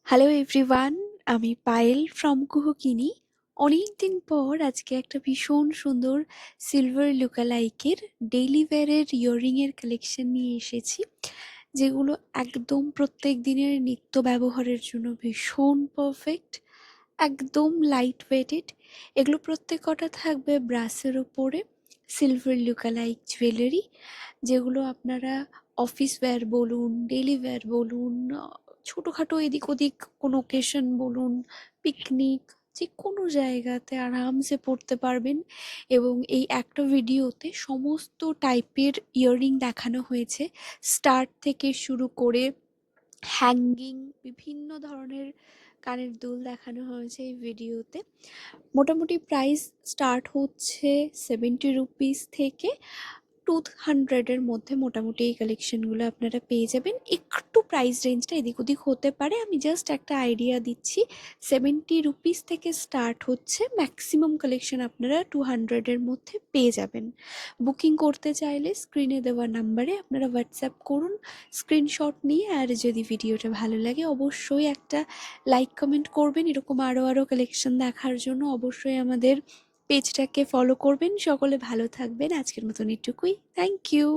Hello everyone, আমি Payel from কুহুকিনি। অনেকদিন পর আজকে একটা ভীষণ সুন্দর সিলভার লুকালাইকের ডেইলি ওয়্যারের ইয়াররিংয়ের কালেকশন নিয়ে এসেছি, যেগুলো একদম প্রত্যেক দিনের নিত্য ব্যবহারের জন্য ভীষণ পারফেক্ট, একদম লাইট ওয়েটেড। এগুলো প্রত্যেক কটা থাকবে ব্রাসের ওপরে সিলভার লুকালাইক জুয়েলারি, যেগুলো আপনারা অফিস ওয়্যার বলুন, ডেইলি ওয়্যার বলুন, ছোটোখাটো এদিক ওদিক কোনো ওকেশন বলুন, পিকনিক, যে কোনো জায়গাতে আরামসে পরতে পারবেন। এবং এই একটা ভিডিওতে সমস্ত টাইপের ইয়াররিং দেখানো হয়েছে, স্টার্ট থেকে শুরু করে হ্যাঙ্গিং, বিভিন্ন ধরনের কানের দুল দেখানো হয়েছে এই ভিডিওতে। মোটামুটি প্রাইস স্টার্ট হচ্ছে 70 রুপিস থেকে 200-এর মধ্যে মোটামুটি এই কালেকশনগুলো আপনারা পেয়ে যাবেন। একটু প্রাইস রেঞ্জটা এদিক ওদিক হতে পারে, আমি জাস্ট একটা আইডিয়া দিচ্ছি। 70 রুপিস থেকে স্টার্ট হচ্ছে, ম্যাক্সিমাম কালেকশন আপনারা 200-এর মধ্যে পেয়ে যাবেন। বুকিং করতে চাইলে স্ক্রিনে দেওয়া নাম্বারে আপনারা হোয়াটসঅ্যাপ করুন স্ক্রিনশট নিয়ে। আর যদি ভিডিওটা ভালো লাগে অবশ্যই একটা লাইক কমেন্ট করবেন। এরকম আরও কালেকশন দেখার জন্য অবশ্যই আমাদের পেজটাকে ফলো করবেন। সকলে ভালো থাকবেন। আজকের মতন এটুকুই। Thank you.